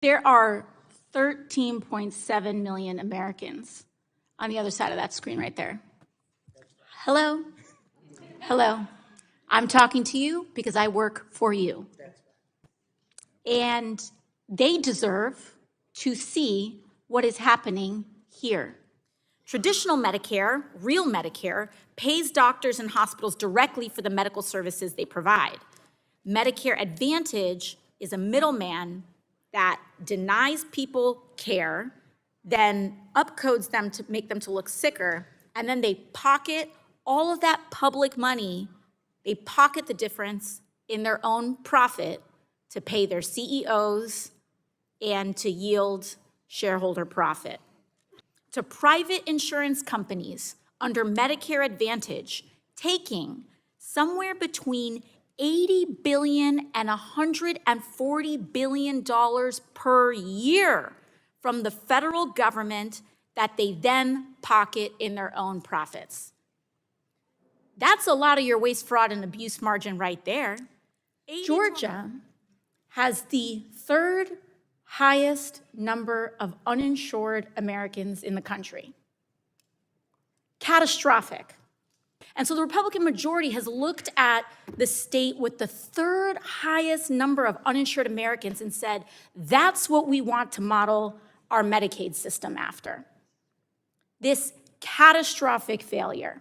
There are 13.7 million Americans on the other side of that screen right there. Hello? Hello. I'm talking to you because I work for you. And they deserve to see what is happening here. Traditional Medicare, real Medicare, pays doctors and hospitals directly for the medical services they provide. Medicare Advantage is a middleman that denies people care, then upcodes them to make them to look sicker, and then they pocket all of that public money, they pocket the difference in their own profit to pay their CEOs and to yield shareholder profit. To private insurance companies under Medicare Advantage, taking somewhere between $80 billion and $140 billion per year from the federal government that they then pocket in their own profits. That's a lot of your waste, fraud, and abuse margin right there. Georgia has the third highest number of uninsured Americans in the country. Catastrophic. And so the Republican majority has looked at the state with the third highest number of uninsured Americans and said, that's what we want to model our Medicaid system after. This catastrophic failure.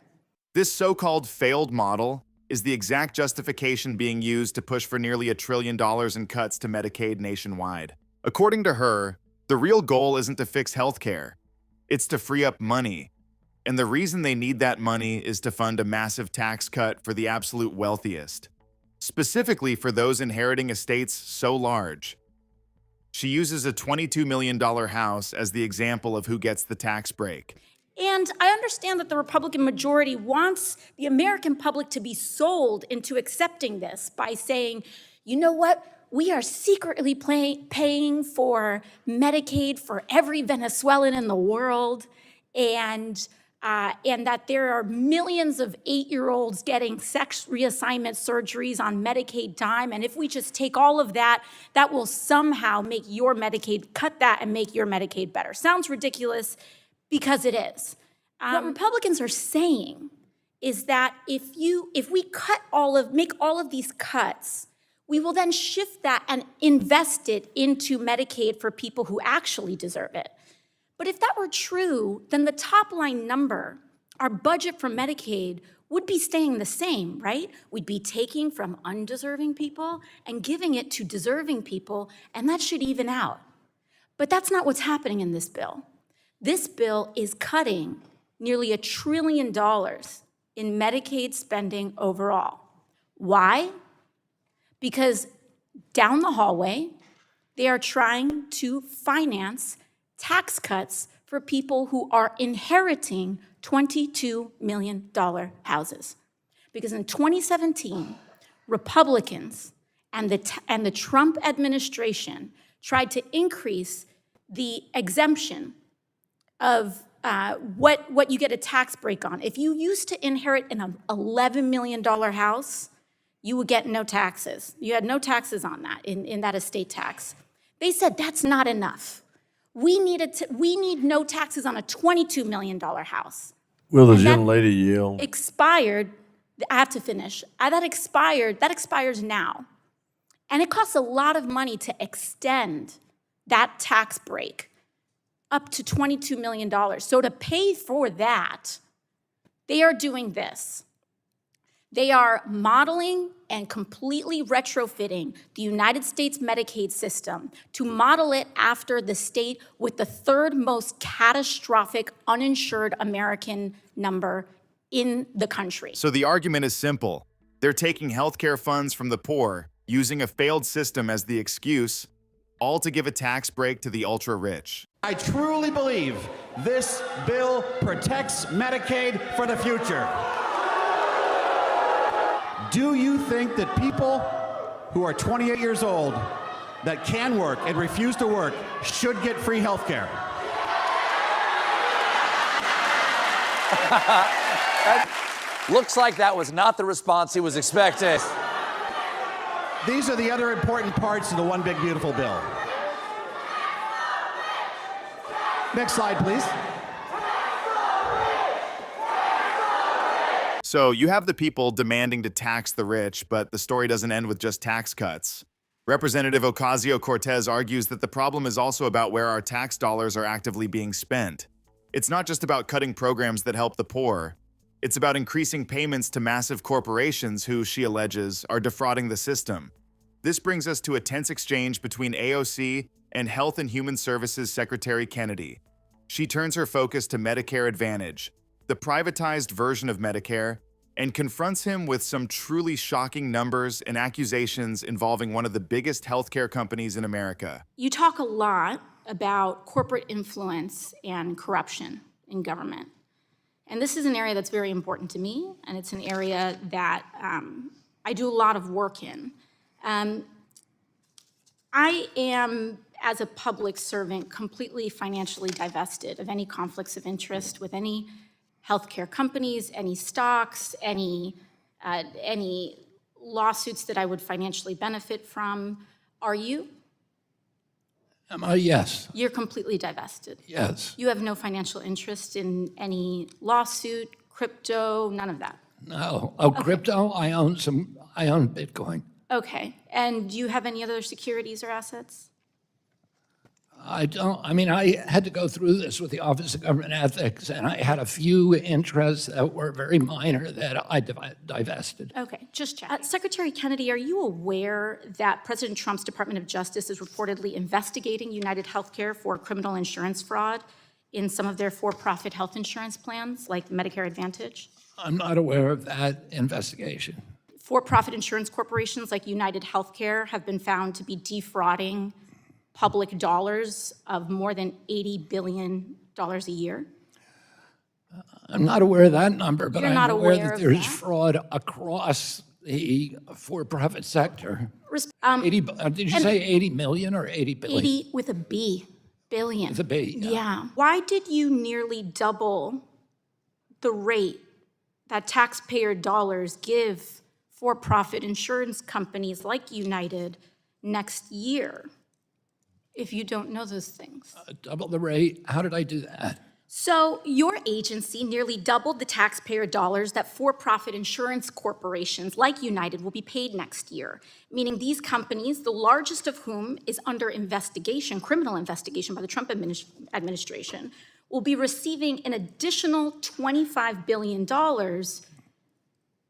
This so-called failed model is the exact justification being used to push for nearly $1 trillion in cuts to Medicaid nationwide. According to her, the real goal isn't to fix healthcare. It's to free up money. And the reason they need that money is to fund a massive tax cut for the absolute wealthiest, specifically for those inheriting estates so large. She uses a $22 million house as the example of who gets the tax break. And I understand that the Republican majority wants the American public to be sold into accepting this by saying, you know what? We are secretly paying for Medicaid for every Venezuelan in the world, and that there are millions of 8-year-olds getting sex reassignment surgeries on Medicaid dime, and if we just take all of that, that will somehow make your Medicaid, cut that and make your Medicaid better. Sounds ridiculous because it is. What Republicans are saying is that if we make all of these cuts, we will then shift that and invest it into Medicaid for people who actually deserve it. But if that were true, then the top line number, our budget for Medicaid, would be staying the same, right? We'd be taking from undeserving people and giving it to deserving people, and that should even out. But that's not what's happening in this bill. This bill is cutting nearly $1 trillion in Medicaid spending overall. Why? Because down the hallway, they are trying to finance tax cuts for people who are inheriting $22 million houses. Because in 2017, Republicans and the Trump administration tried to increase the exemption of what you get a tax break on. If you used to inherit an $11 million house, you would get no taxes. You had no taxes on that, in that estate tax. They said that's not enough. We need no taxes on a $22 million house. Will the gentlelady yield? Expired, I have to finish. That expires now. And it costs a lot of money to extend that tax break up to $22 million. So to pay for that, they are doing this. They are modeling and completely retrofitting the United States Medicaid system to model it after the state with the third most catastrophic uninsured American number in the country. So the argument is simple. They're taking healthcare funds from the poor, using a failed system as the excuse, all to give a tax break to the ultra-rich. I truly believe this bill protects Medicaid for the future. Do you think that people who are 28 years old that can work and refuse to work should get free health care? Looks like that was not the response he was expecting. These are the other important parts of the One Big Beautiful Bill. Next slide, please. So you have the people demanding to tax the rich, but the story doesn't end with just tax cuts. Representative Ocasio-Cortez argues that the problem is also about where our tax dollars are actively being spent. It's not just about cutting programs that help the poor. It's about increasing payments to massive corporations who, she alleges, are defrauding the system. This brings us to a tense exchange between AOC and Health and Human Services Secretary Kennedy. She turns her focus to Medicare Advantage, the privatized version of Medicare, and confronts him with some truly shocking numbers and accusations involving one of the biggest healthcare companies in America. You talk a lot about corporate influence and corruption in government. And this is an area that's very important to me, and it's an area that I do a lot of work in. I am, as a public servant, completely financially divested of any conflicts of interest with any healthcare companies, any stocks, any lawsuits that I would financially benefit from. Are you? Yes. You're completely divested. Yes. You have no financial interest in any lawsuit, crypto, none of that. No. Oh, okay. Crypto? I own Bitcoin. Okay. And do you have any other securities or assets? I don't. I mean, I had to go through this with the Office of Government Ethics, and I had a few interests that were very minor that I divested. Okay, just check. Secretary Kennedy, are you aware that President Trump's Department of Justice is reportedly investigating United Healthcare for criminal insurance fraud in some of their for-profit health insurance plans, like Medicare Advantage? I'm not aware of that investigation. For-profit insurance corporations like United Healthcare have been found to be defrauding public dollars of more than $80 billion a year? I'm not aware of that number, but You're I'm not aware aware that of there's that? fraud across the for-profit sector. 80 did you say 80 million or 80 billion? 80 with a B, billion. With a B, yeah. Yeah. Why did you nearly double the rate that taxpayer dollars give for-profit insurance companies like United next year, if you don't know those things? Double the rate? How did I do that? So your agency nearly doubled the taxpayer dollars that for-profit insurance corporations like United will be paid next year, meaning these companies, the largest of whom is under investigation, criminal investigation by the Trump administration, will be receiving an additional $25 billion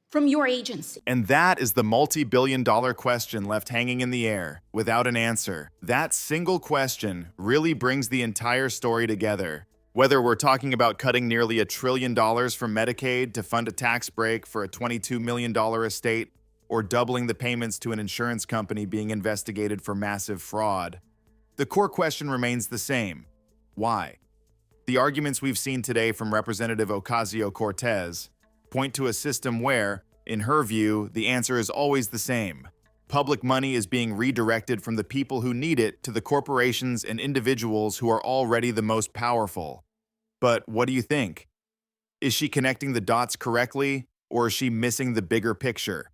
from your agency. And that is the multi-billion-dollar question left hanging in the air without an answer. That single question really brings the entire story together. Whether we're talking about cutting nearly $1 trillion from Medicaid to fund a tax break for a $22 million estate, or doubling the payments to an insurance company being investigated for massive fraud, the core question remains the same. Why? The arguments we've seen today from Representative Ocasio-Cortez point to a system where, in her view, the answer is always the same. Public money is being redirected from the people who need it to the corporations and individuals who are already the most powerful. But what do you think? Is she connecting the dots correctly, or is she missing the bigger picture?